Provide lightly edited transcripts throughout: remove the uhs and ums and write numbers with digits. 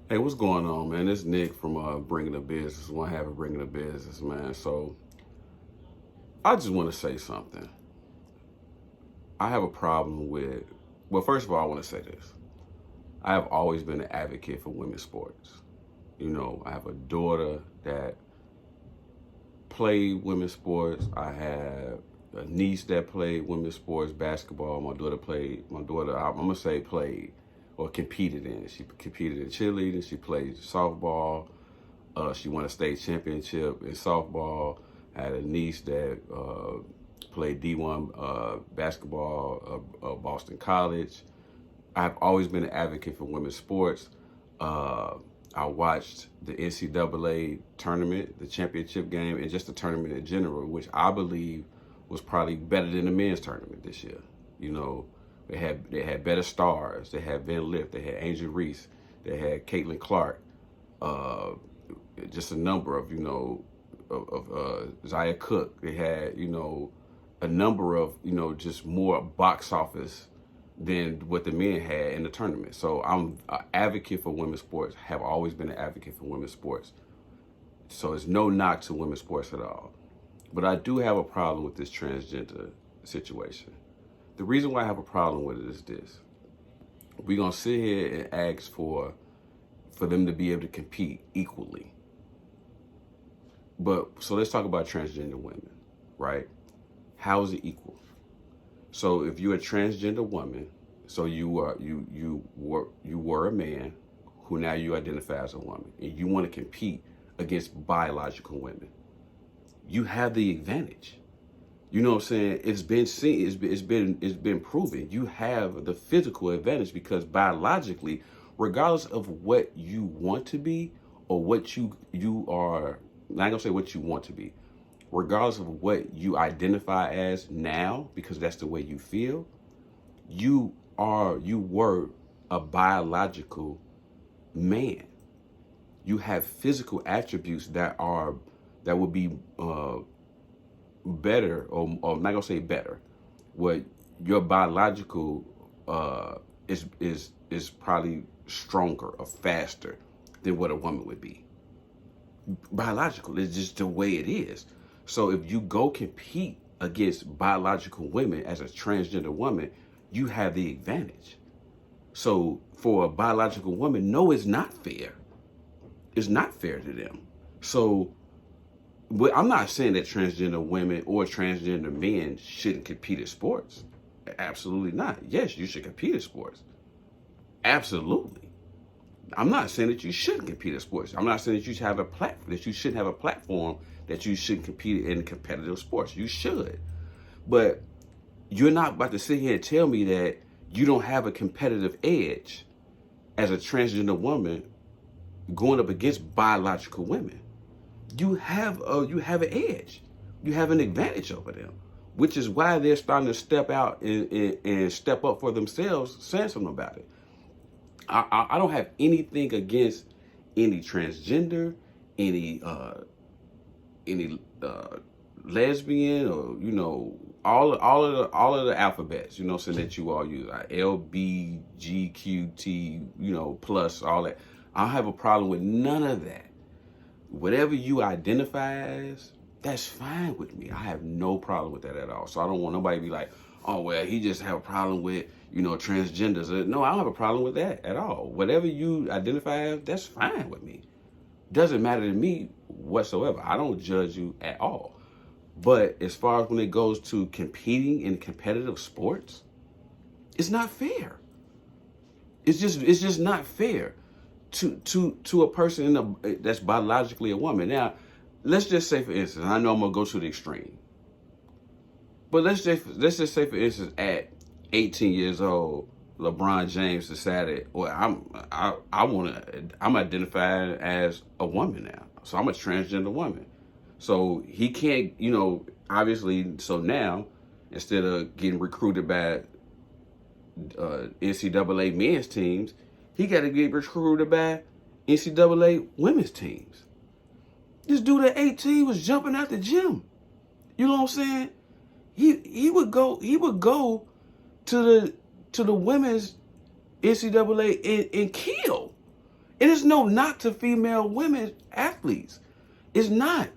Hey, what's going on, man? It's Nick from Bringing the Business. One half of Bringing the Business, man. So I just want to say something. I have a problem with. Well, first of all, I want to say this. I have always been an advocate for women's sports. I have a daughter that played women's sports. I have a niece that played women's sports, basketball. My daughter played. My daughter, I'm gonna say played or competed in. She competed in cheerleading. She played softball. She won a state championship in softball. I had a niece that played D1 basketball at Boston College. I've always been an advocate for women's sports. I watched the NCAA tournament, the championship game, and just the tournament in general, which I believe was probably better than the men's tournament this year. You know, they had better stars. They had Van Lift. They had Angel Reese. They had Caitlin Clark. Uh, just a number of Zaya Cook. They had a number of just more box office than what the men had in the tournament. So I'm an advocate for women's sports. Have always been an advocate for women's sports. So it's no knock to women's sports at all. But I do have a problem with this transgender situation. The reason why I have a problem with it is this: we're gonna sit here and ask for them to be able to compete equally. But so let's talk about transgender women, right? How is it equal? So if you're a transgender woman, so you were a man who now you identify as a woman, and you want to compete against biological women, you have the advantage. You know what I'm saying? It's been seen. It's been proven. You have the physical advantage because biologically, regardless of what you want to be or what you are, I'm not gonna say what you want to be, regardless of what you identify as now, because that's the way you feel, you were a biological man. You have physical attributes that would be better, or I'm not gonna say better. What your biological is probably stronger or faster than what a woman would be. Biological. It's just the way it is. So if you go compete against biological women as a transgender woman, you have the advantage. So for a biological woman, no, it's not fair. It's not fair to them. So I'm not saying that transgender women or transgender men shouldn't compete in sports. Absolutely not. Yes, you should compete in sports. Absolutely. I'm not saying that you shouldn't compete in sports. I'm not saying that you should have a platform, that you shouldn't have a platform, that you shouldn't compete in competitive sports. You should. But you're not about to sit here and tell me that you don't have a competitive edge as a transgender woman going up against biological women. You have an edge. You have an advantage over them, which is why they're starting to step out and step up for themselves, saying something about it. I don't have anything against any transgender, any lesbian, or all of the alphabets, so that you all use, L B G Q T, plus all that. I don't have a problem with none of that. Whatever you identify as, that's fine with me. I have no problem with that at all. So I don't want nobody to be like, oh, well, he just have a problem with, transgenders. No, I don't have a problem with that at all. Whatever you identify as, that's fine with me. Doesn't matter to me whatsoever. I don't judge you at all. But as far as when it goes to competing in competitive sports, it's not fair. It's just not fair to a person that's biologically a woman. Now, let's just say, for instance, I know I'm gonna go to the extreme, but let's just say, for instance, at 18 years old, LeBron James decided, well, I'm identified as a woman now, so I'm a transgender woman. So he can't, obviously. So now, instead of getting recruited by NCAA men's teams, he got to get recruited by NCAA women's teams. This dude at 18 was jumping out the gym. You know what I'm saying? He would go to the women's NCAA and kill. It is no knock to female women athletes. It's not.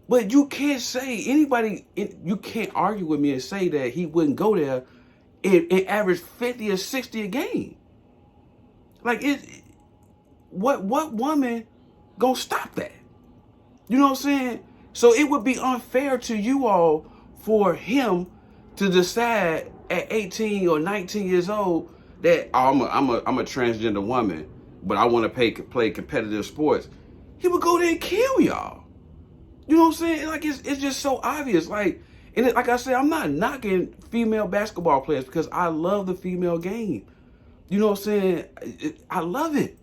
But you can't say you can't argue with me and say that he wouldn't go there and average 50 or 60 a game. Like, what woman gonna stop that? You know what I'm saying? So it would be unfair to you all for him to decide at 18 or 19 years old that I'm a transgender woman, but I want to play competitive sports. He would go there and kill y'all. You know what I'm saying? Like, it's just so obvious. Like, and like I said, I'm not knocking female basketball players because I love the female game. You know what I'm saying? I love it.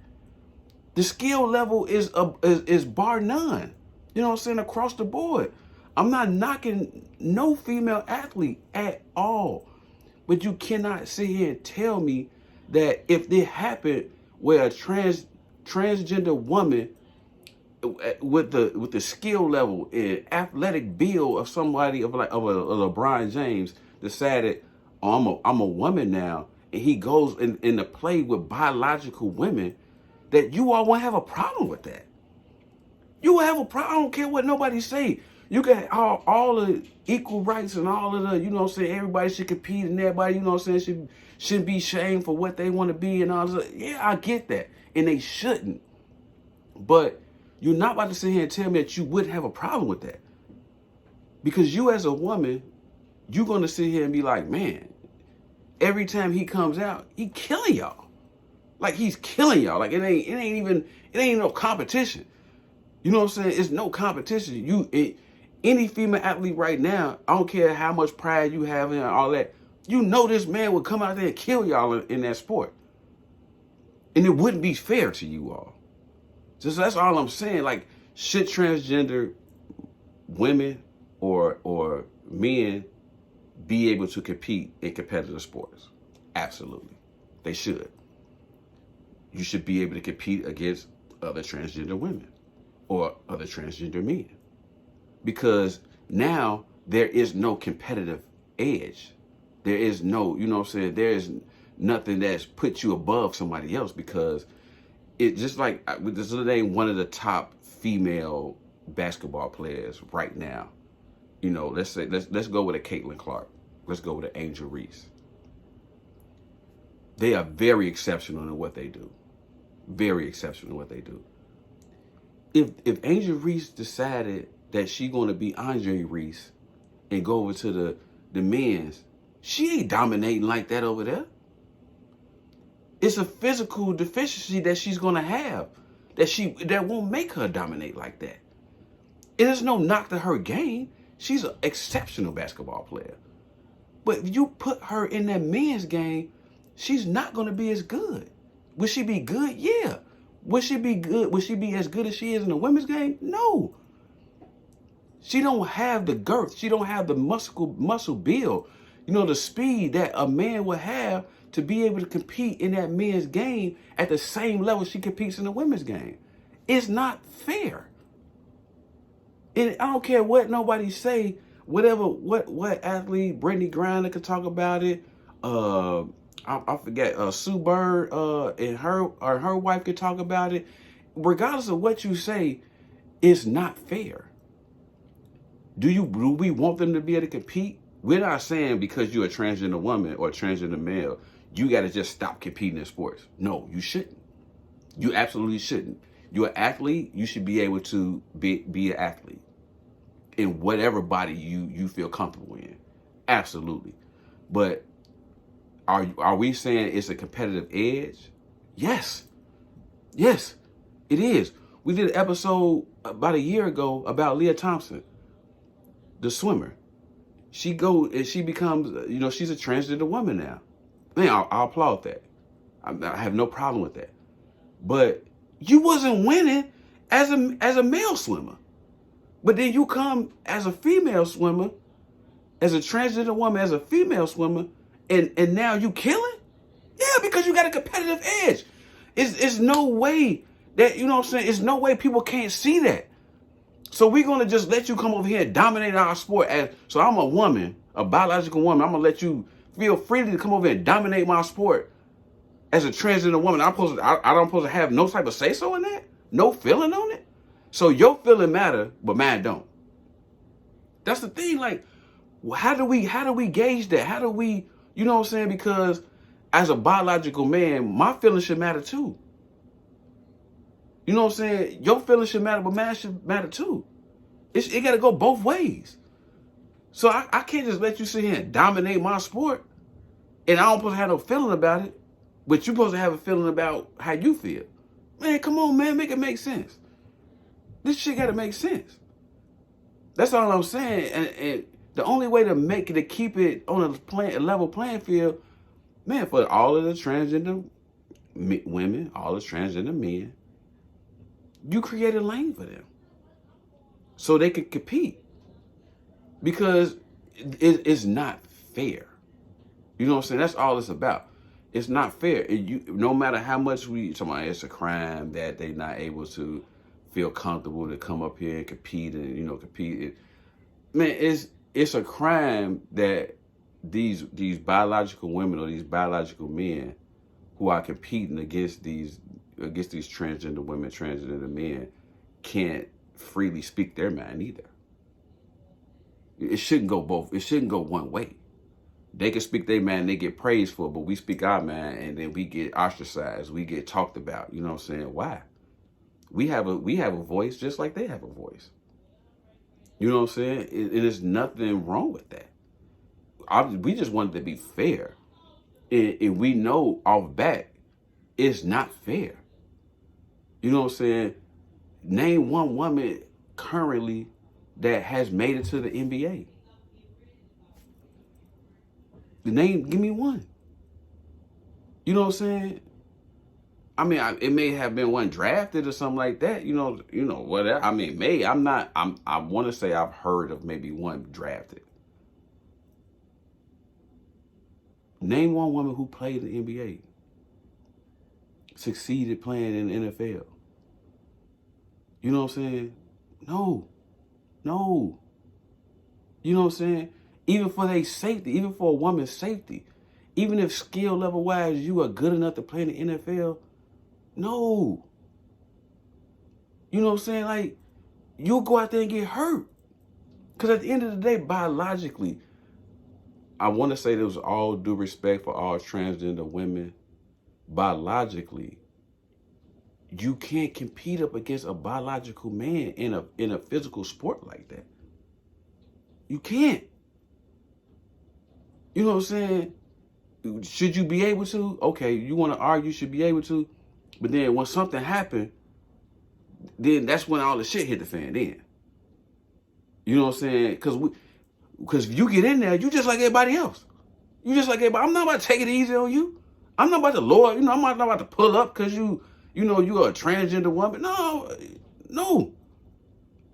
The skill level is bar none. You know what I'm saying? Across the board. I'm not knocking no female athlete at all. But you cannot sit here and tell me that if it happened where a transgender woman with the skill level and athletic build of somebody of a LeBron James decided, oh, I'm a woman now, and he goes in to play with biological women, that you all won't have a problem with that. You will have a problem. I don't care what nobody say. You got all the equal rights and all of the, you know what I'm saying, everybody should compete and everybody, you know what I'm saying, shouldn't be shamed for what they want to be and all this. Yeah, I get that. And they shouldn't. But you're not about to sit here and tell me that you wouldn't have a problem with that. Because you as a woman, you're going to sit here and be like, man, every time he comes out, he killing y'all. Like, he's killing y'all. Like, it ain't no competition. You know what I'm saying? It's no competition. Any female athlete right now, I don't care how much pride you have and all that, you know this man would come out there and kill y'all in that sport. And it wouldn't be fair to you all. So that's all I'm saying. Like, should transgender women or men be able to compete in competitive sports? Absolutely. They should. You should be able to compete against other transgender women or other transgender men. Because now there is no competitive edge. There is no, you know what I'm saying, there is nothing that's put you above somebody else, because it just like, this is one of the top female basketball players right now. You know, let's go with a Caitlin Clark. Let's go with an Angel Reese. They are very exceptional in what they do. Very exceptional in what they do. If Angel Reese decided that she's going to be Andre Reese and go over to the men's, she ain't dominating like that over there. It's a physical deficiency that she's going to have that won't make her dominate like that. It is no knock to her game. She's an exceptional basketball player. But if you put her in that men's game, she's not going to be as good. Would she be good? Yeah. Would she be good? Would she be as good as she is in the women's game? No. She don't have the girth. She don't have the muscle build. You know, the speed that a man would have to be able to compete in that men's game at the same level she competes in the women's game. It's not fair. And I don't care what nobody say, what athlete, Brittany Griner could talk about it. I forget, Sue Bird and her wife could talk about it. Regardless of what you say, it's not fair. Do we want them to be able to compete? We're not saying because you're a transgender woman or a transgender male, you got to just stop competing in sports. No, you shouldn't. You absolutely shouldn't. You're an athlete. You should be able to be an athlete in whatever body you feel comfortable in. Absolutely. But are we saying it's a competitive edge? Yes. Yes, it is. We did an episode about a year ago about Leah Thompson, the swimmer. She becomes, you know, she's a transgender woman now. Man, I'll applaud that. I have no problem with that. But you wasn't winning as a male swimmer. But then you come as a female swimmer, as a transgender woman, as a female swimmer, and now you killing? Yeah, because you got a competitive edge. It's no way that, you know what I'm saying, it's no way people can't see that. So we're going to just let you come over here and dominate our sport. So I'm a woman, a biological woman. I'm going to let you feel free to come over here and dominate my sport. As a transgender woman, I don't supposed to have no type of say so in that, no feeling on it. So your feeling matter, but mine don't. That's the thing. Like, how do we gauge that? How do we, you know what I'm saying? Because as a biological man, my feelings should matter too. You know what I'm saying? Your feelings should matter, but mine should matter too. It got to go both ways. So I can't just let you sit here and dominate my sport, and I don't supposed to have no feeling about it, but you supposed to have a feeling about how you feel. Man, come on, man, make it make sense. This shit got to make sense. That's all I'm saying. And the only way to keep it on a level playing field, man, for all of the transgender women, all the transgender men, you create a lane for them so they can compete. Because it's not fair. You know what I'm saying? That's all it's about. It's not fair. No matter how much it's a crime that they're not able to feel comfortable to come up here and compete and compete. Man, it's a crime that these biological women or these biological men who are competing against these transgender women, transgender men, can't freely speak their mind either. It shouldn't go both. It shouldn't go one way. They can speak their mind, they get praised for it, but we speak our mind and then we get ostracized. We get talked about. You know what I'm saying? Why? We have a voice just like they have a voice. You know what I'm saying? There's nothing wrong with that. We just wanted to be fair. And we know off bat, it's not fair. You know what I'm saying? Name one woman currently that has made it to the NBA. Give me one. You know what I'm saying? I mean, it may have been one drafted or something like that. You know, whatever. I mean, I want to say I've heard of maybe one drafted. Name one woman who played in the NBA, succeeded playing in the NFL. You know what I'm saying? No. You know what I'm saying? Even for their safety, even for a woman's safety, even if skill level wise you are good enough to play in the NFL, no. You know what I'm saying? Like, you'll go out there and get hurt. Because at the end of the day, biologically, I want to say there was all due respect for all transgender women. Biologically, you can't compete up against a biological man in a physical sport like that. You can't. You know what I'm saying? Should you be able to? Okay, you want to argue, you should be able to. But then when something happened, then that's when all the shit hit the fan then. You know what I'm saying? Because if you get in there, you just like everybody else. You just like everybody. I'm not about to take it easy on you. I'm not about to lower, I'm not about to pull up because you are a transgender woman. No.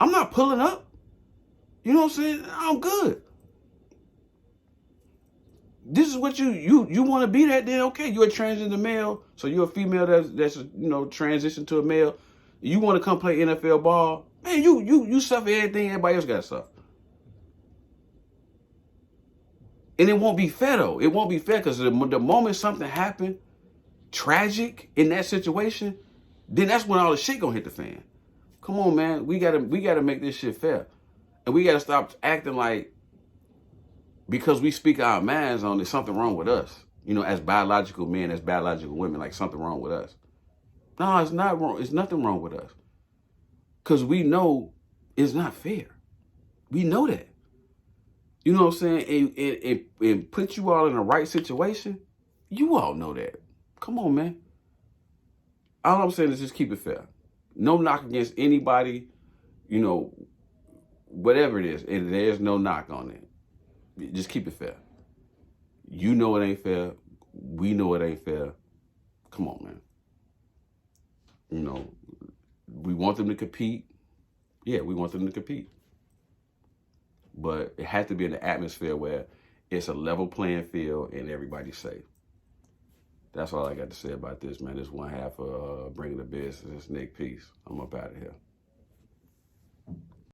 I'm not pulling up. You know what I'm saying? I'm good. This is what you want to be that, then okay, you're a transgender male, so you're a female that's transitioned to a male. You want to come play NFL ball, man, you suffer everything everybody else got to suffer. And it won't be fair though. It won't be fair because the moment something happened tragic in that situation, then that's when all the shit gonna hit the fan. Come on, man, we gotta make this shit fair, and we gotta stop acting like because we speak our minds on it, something wrong with us. As biological men, as biological women, like something wrong with us. No, it's not wrong. It's nothing wrong with us. Because we know it's not fair. We know that. You know what I'm saying? And put you all in the right situation, you all know that. Come on, man. All I'm saying is just keep it fair. No knock against anybody, whatever it is. And there's no knock on it. Just keep it fair. You know it ain't fair. We know it ain't fair. Come on, man. We want them to compete. Yeah, we want them to compete. But it has to be in an atmosphere where it's a level playing field and everybody's safe. That's all I got to say about this, man. This one half of Bringing the Business. Nick, peace. I'm up out of here.